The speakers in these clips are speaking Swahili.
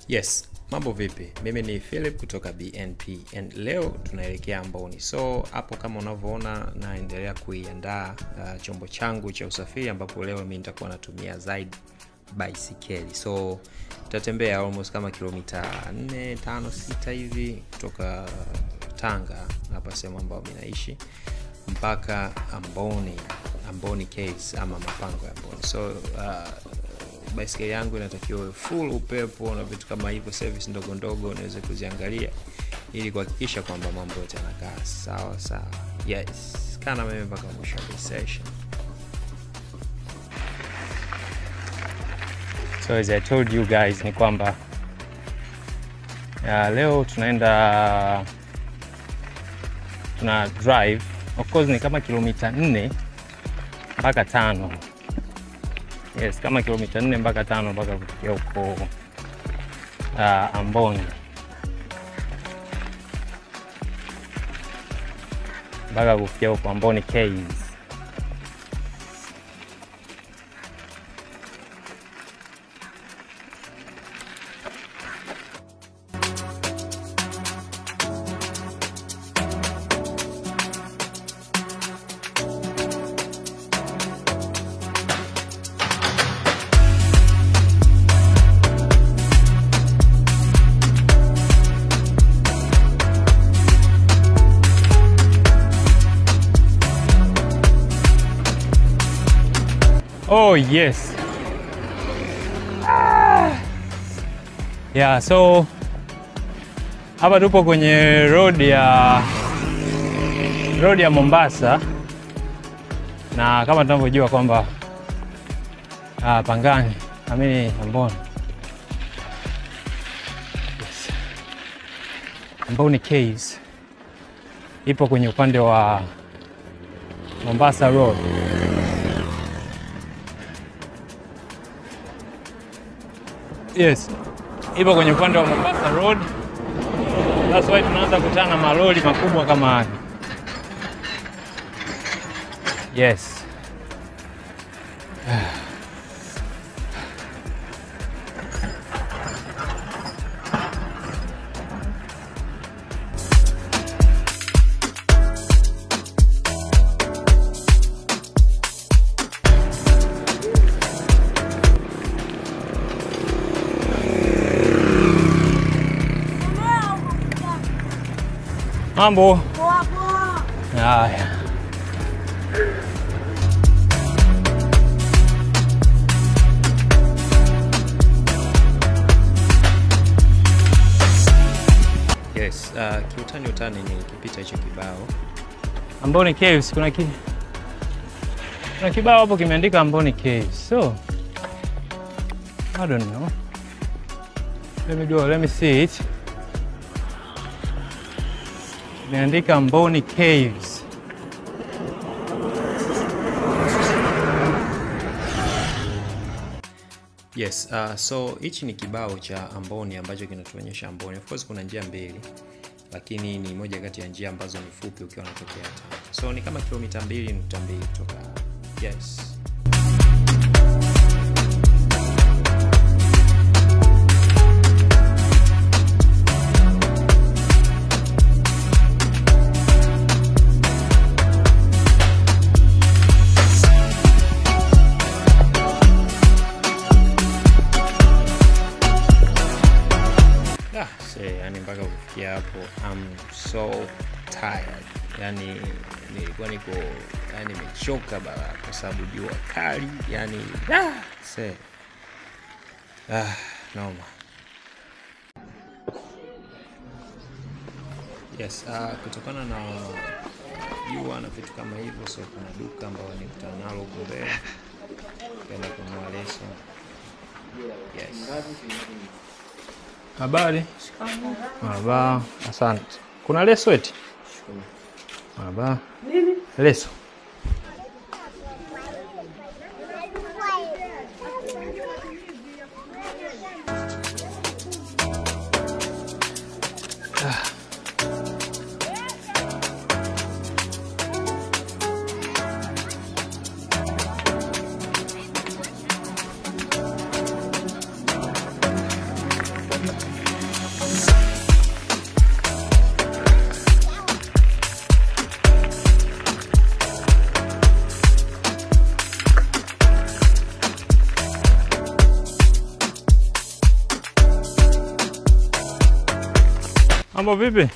Yes, mambo vipi? Mimi ni Philip kutoka BNP and leo tunaelekea Amboni. So hapo kama unavyoona naendelea kuiandaa chombo changu cha usafiri ambapo leo mimi nitakuwa natumia zaidi baisikeli. So tutatembea almost kama kilomita 4, 5, 6 hivi kutoka Tanga hapa sehemu ambapo mimi naishi mpaka Amboni Caves ama mapango ya Amboni. So baisikeli yangu inatakiwa full upepo na vitu kama hivyo, service ndogo ndogo unaweza kuziangalia ili kuhakikisha kwamba mambo yote yanakaa sawa sawa. Yes, kana mimi mpaka mwisho wa session. So as I told you guys ni kwamba leo tuna drive, of course ni kama kilomita 4 mpaka 5. Yes, kama kilomita 4 mpaka 5 mpaka kufikia huko Amboni. Mpaka kufikia huko Amboni Caves. Oh yes. Yeah, so hapa tupo kwenye road ya Mombasa, na kama tunavyojua kwamba Pangani, Amboni. Yes. Amboni Caves ipo kwenye upande wa Mombasa Road. Yes, ipo kwenye upande wa Mombasa Road. That's why tunaanza kukutana na malori makubwa kama haya. Yes. Mambo. Poa poa. Haya. Yes, kiutani nikipita hicho kibao Amboni Caves, kuna kibao hapo kimeandika Amboni Caves. So I don't know. Let me see it. Imeandika Amboni Caves. Yes, so hichi ni kibao cha Amboni ambacho kinatuonyesha Amboni. Of course kuna njia mbili, lakini ni moja kati ya njia ambazo ni fupi ukiwa unatokea Tanga. So ni kama kilomita 2.2 kutoka. Yes. Yani mpaka kufikia hapo I'm so tired. Yani nilikuwa nimechoka bara kwa sababu jua kali. Yani noma. Yes, kutokana na jua na vitu kama hivyo, so kuna duka ambalo nikutana nalo huko mbele. Kwenda kununua leso. Yes. Habari? Marhaba, asante. Kuna leso eti? Marhaba. Nini? Leso. Mambo vipi?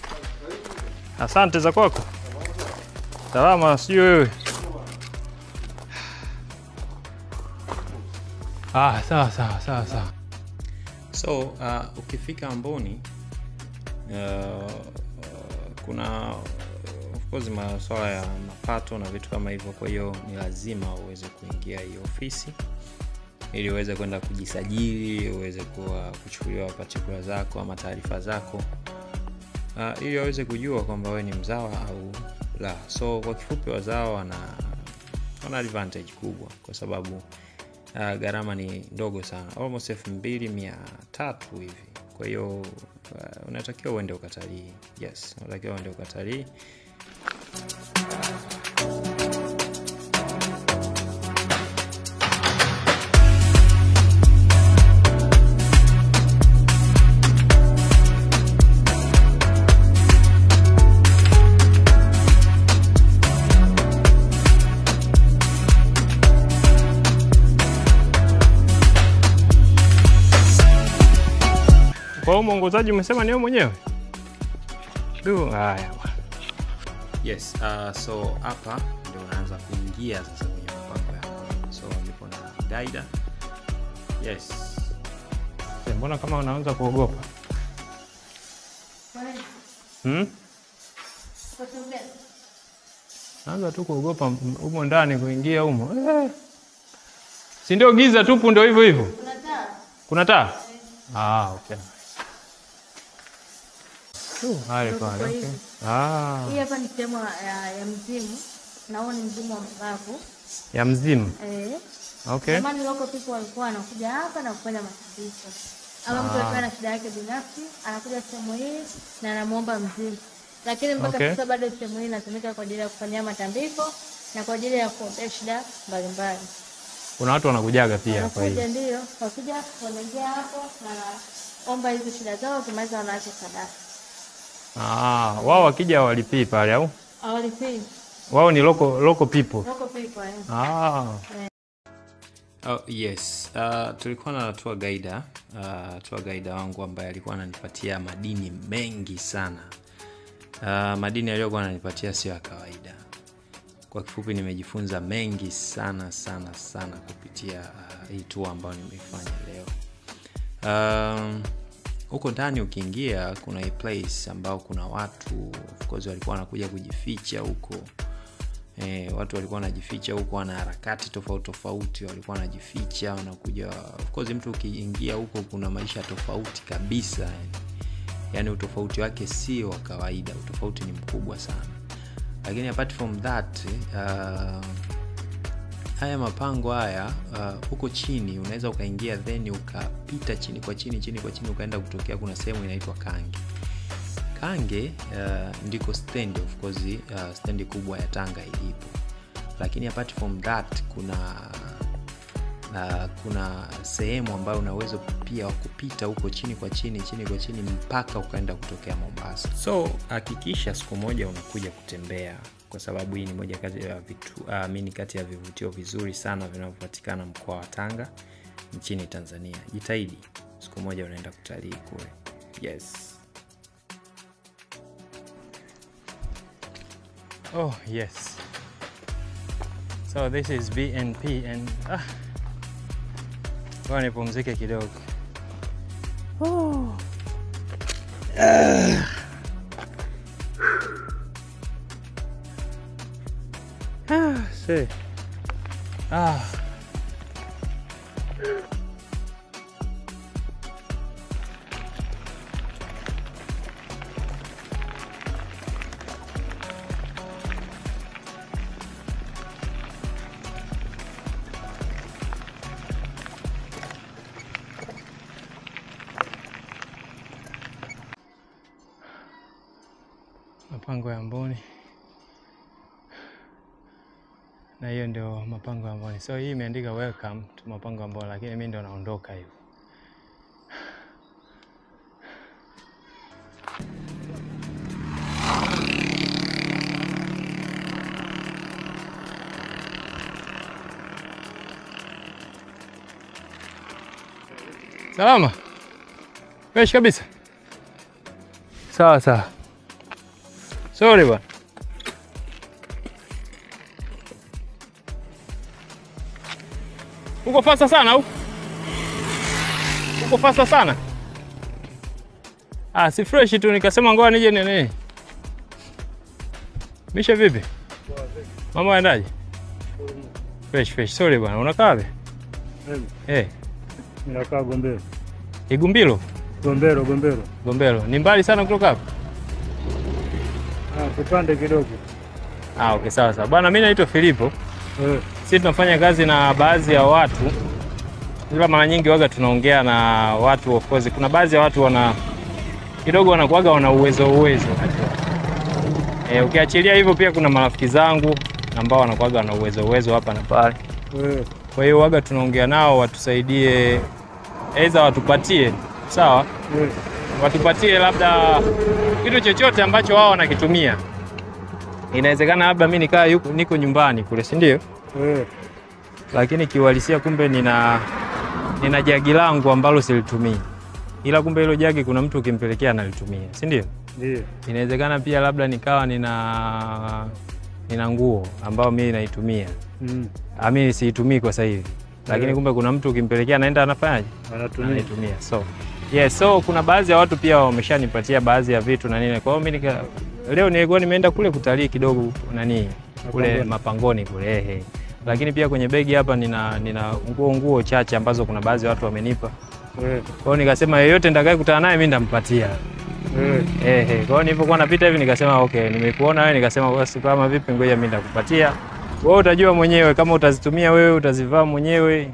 Asante za kwako. Salama, sijui wewe. Sawa. So, ukifika Amboni, kuna of course masuala ya mapato na vitu kama hivyo, kwa hiyo ni lazima uweze kuingia hiyo ofisi ili uweze kwenda kujisajili, uweze kuchukuliwa particulars zako ama taarifa zako, ili waweze kujua kwamba wewe ni mzawa au la. So kwa kifupi, wazawa wana advantage kubwa kwa sababu gharama ni ndogo sana, almost 2,300 hivi. Kwa hiyo unatakiwa uende ukatalii. Yes, unatakiwa uende ukatalii. Kwa mwongozaji umesema ni wewe mwenyewe? Haya. Yes, so hapa ndio unaanza kuingia sasa kwenye mpango yako. So nipo na guide. Yes. Mbona kama unaanza kuogopa? Naanza tu kuogopa humo ndani kuingia humo. Si ndio giza tupu ndio hivyo hivyo? Kuna taa? Okay. Hali pale. Okay. Hii hapa ni sehemu ya mzimu. Naona ni mzimu wa mbavu. Ya mzimu? Okay. Zamani local people walikuwa wanakuja hapa na kufanya matambiko. Ama mtu akiwa na shida yake binafsi, anakuja sehemu hii na anamuomba mzimu. Lakini mpaka sasa bado sehemu hii inatumika kwa ajili ya kufanyia matambiko na kwa ajili ya kuondoa shida mbalimbali. Kuna watu wanakujaga pia kwa hiyo. Ndio, wakija wanaingia hapo na omba hizo shida zao, kimaliza wanaacha sadaka. Wao wakija walipii pale au? Hawalipii. Wao ni local people. Local people. Yes. Tulikuwa na tour guide wangu ambaye alikuwa ananipatia madini mengi sana. Madini aliyokuwa ananipatia sio ya kawaida. Kwa kifupi nimejifunza mengi sana kupitia hii tour ambayo nimeifanya leo. Huko ndani ukiingia kuna a place ambao kuna watu of course walikuwa wanakuja kujificha huko. Watu walikuwa wanajificha huko, wana harakati tofauti walikuwa wanajificha, wanakuja. Of course mtu ukiingia huko kuna maisha tofauti kabisa. Yaani utofauti wake si wa kawaida, utofauti ni mkubwa sana. Lakini apart from that, haya mapango haya huko chini unaweza ukaingia then ukapita chini kwa chini ukaenda kutokea kuna sehemu inaitwa Kange. Ndiko stand of course, stand kubwa ya Tanga ilipo. Lakini apart from that kuna sehemu ambayo unaweza pia kupita huko chini kwa chini mpaka ukaenda kutokea Mombasa. So hakikisha siku moja unakuja kutembea, kwa sababu hii ni moja kati ya vivutio vizuri sana vinavyopatikana mkoa wa Tanga nchini Tanzania. Jitahidi siku moja unaenda kutalii kule. Yes. Yes. So this is BNP and kwa nipumzike kidogo. Mapango ya Amboni. Na hiyo ndio mapango ya Amboni. So hii imeandika welcome to mapango ya Amboni, lakini mimi ndio naondoka hivyo. Salama. Fresh kabisa. Sawa sawa. Sorry bwana. Uko fasta sana au? Uko fasta sana? Si fresh tu, nikasema ngoja nije nini. Misha vipi? Mama anaje? Fresh. Sorry bwana, unakaa wapi? Ninakaa Gombero. Igumbilo? Gombero. Ni mbali sana kutoka hapa? Kupande kidogo. Okay, sawa. Bwana mimi naitwa Filipo. Sisi tunafanya kazi na baadhi ya watu. Ila mara nyingi waga tunaongea na watu, of course. Kuna baadhi ya watu kidogo wanakuaga wana uwezo. Ukiachilia hivyo pia kuna marafiki zangu ambao wanakuaga wana uwezo hapa na pale. Kwa hiyo waga tunaongea nao watusaidie, aidha watupatie, sawa? Watupatie labda kitu chochote ambacho wao wanakitumia. Inawezekana labda mimi niko nyumbani kule, si ndio? Lakini kiuhalisia kumbe nina jagi langu ambalo silitumii. Ila kumbe hilo jagi kuna mtu ukimpelekea analitumia, si ndio? Ndio. Inawezekana pia labda nikawa nina nguo ambayo mimi naitumia. Mimi siitumii kwa sasa hivi. Lakini kumbe kuna mtu ukimpelekea anaenda anafanyaje? Anaitumia. So kuna baadhi ya watu pia wameshanipatia baadhi ya vitu na nini. Kwa hiyo mimi leo nilikuwa nimeenda kule kutalii kidogo kule Mapangoni kule. Lakini pia kwenye begi hapa nina nguo chache ambazo kuna baadhi ya watu wamenipa. Kwa hiyo nikasema yeyote nitakaye kutana naye mimi ndampatia. Kwa hiyo nilipokuwa napita hivi nikasema okay, nimekuona wewe, nikasema basi kama vipi ngoja mimi ndakupatia. Wewe utajua mwenyewe kama utazitumia wewe, utazivaa mwenyewe.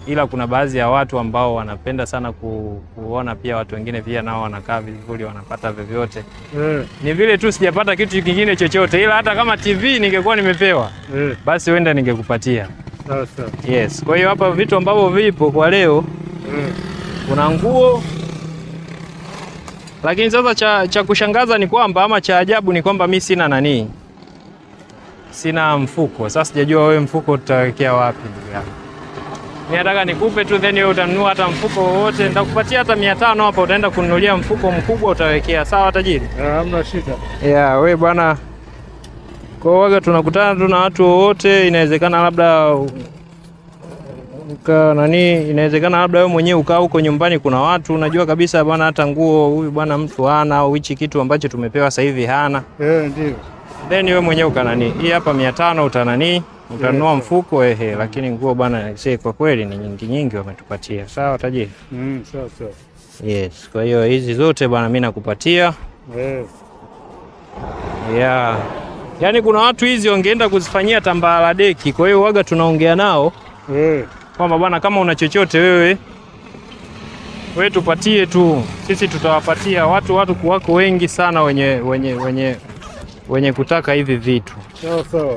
Ila kuna baadhi ya watu ambao wanapenda sana kuona pia watu wengine pia nao wanakaa vizuri, wanapata vyovyote. Ni vile tu sijapata kitu kingine chochote, ila hata kama TV ningekuwa nimepewa, basi wenda ningekupatia. Sawa. Yes, kwa hiyo hapa vitu ambavyo vipo kwa leo, kuna nguo. Lakini sasa cha kushangaza ni kwamba, ama cha ajabu ni kwamba mimi sina mfuko. Sasa sijajua wewe mfuko tutawekea wapi ndugu yangu. Mimi nataka nikupe tu, then wewe utanunua hata mfuko wote. Nitakupatia hata 500 hapa, utaenda kununulia mfuko mkubwa utawekea. Sawa tajiri? Hamna shida. Wewe bwana. Kwa waga tunakutana tu na watu wote, inawezekana labda inawezekana labda wewe mwenyewe ukaa huko nyumbani, kuna watu unajua kabisa bwana hata nguo huyu bwana mtu hana, au hichi kitu ambacho tumepewa sasa hivi hana. Ndio. Then wewe mwenyewe hii hapa 500 utanunua mfuko lakini nguo bwana kwa kweli ni nyingi wametupatia. Sawa tajiri? Sawa. Yes, kwa hiyo hizi zote bwana mimi nakupatia. Yaani kuna watu hizi wangeenda kuzifanyia tambala deki, kwa hiyo waga tunaongea nao. Kwamba bwana kama una chochote wewe tupatie tu, sisi tutawapatia. Watu wako wengi sana wenye kutaka hivi vitu. Sawa.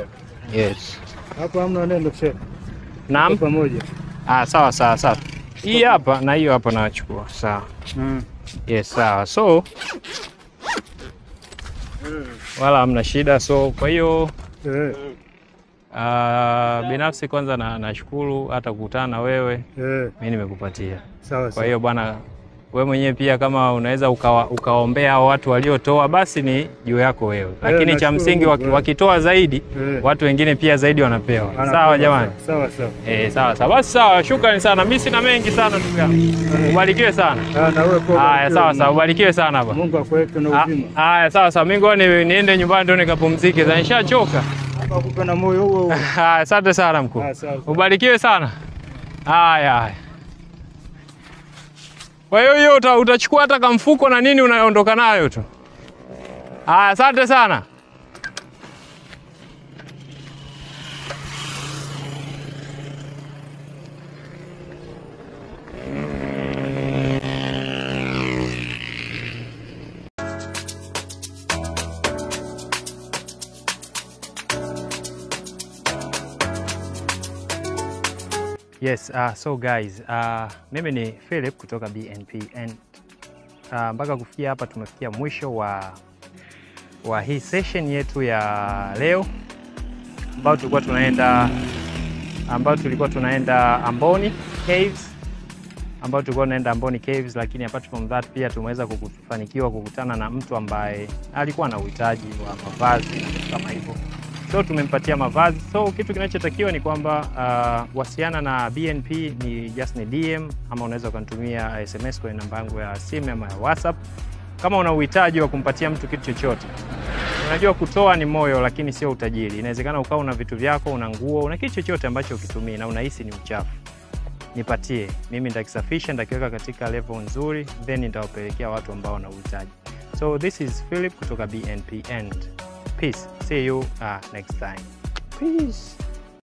Yes. Hapa hamna neno chef. Naam. Pamoja. Sawa. Hii hapa na hiyo hapa naachukua. Sawa. Yes, sawa. So wala hamna shida. So kwa hiyo binafsi kwanza nashukuru hata kukutana na wewe. Mimi nimekupatia. Sawa. Kwa hiyo bwana wewe mwenyewe pia kama unaweza ukaombea watu waliotoa, basi ni juu yako wewe. Lakini cha msingi wakitoa zaidi, watu wengine pia zaidi wanapewa. Sawa jamani? Sawa. Sawa. Basi sawa, shukrani sana. Mimi sina mengi sana ndugu yangu. Ubarikiwe sana. Na wewe poa. Haya, sawa. Ubarikiwe sana hapa. Mungu akuweke na uzima. Haya, sawa. Mimi ngoja niende nyumbani ndio nikapumzike. Nishachoka. Hapa kupe na moyo huo. Asante sana mkuu. Ubarikiwe sana. Haya. Kwa hiyo utachukua hata kamfuko na nini unaondoka nayo tu. Asante sana. Yes, so guys, mimi ni Philip kutoka BNP and mpaka kufikia hapa tumefikia mwisho wa hii session yetu ya leo ambao tulikuwa tunaenda Amboni Caves. ambao tulikuwa tunaenda Amboni Caves, lakini apart from that pia tumeweza kufanikiwa kukutana na mtu ambaye alikuwa na uhitaji wa mavazi kama hivyo. So tumempatia mavazi. So kitu kinachotakiwa ni kwamba wasiana na BNP ni just ni DM, ama unaweza kunitumia SMS kwa namba yangu ya simu ama ya WhatsApp kama una uhitaji wa kumpatia mtu kitu chochote. Unajua kutoa ni moyo lakini sio utajiri. Inawezekana ukawa una vitu vyako, una nguo, una kitu chochote ambacho ukitumia na unahisi ni uchafu, nipatie. Mimi nitakisafisha, nitakiweka katika level nzuri, then nitawapelekea watu ambao wana uhitaji. So this is Philip kutoka BNP and peace. See you next time. Peace.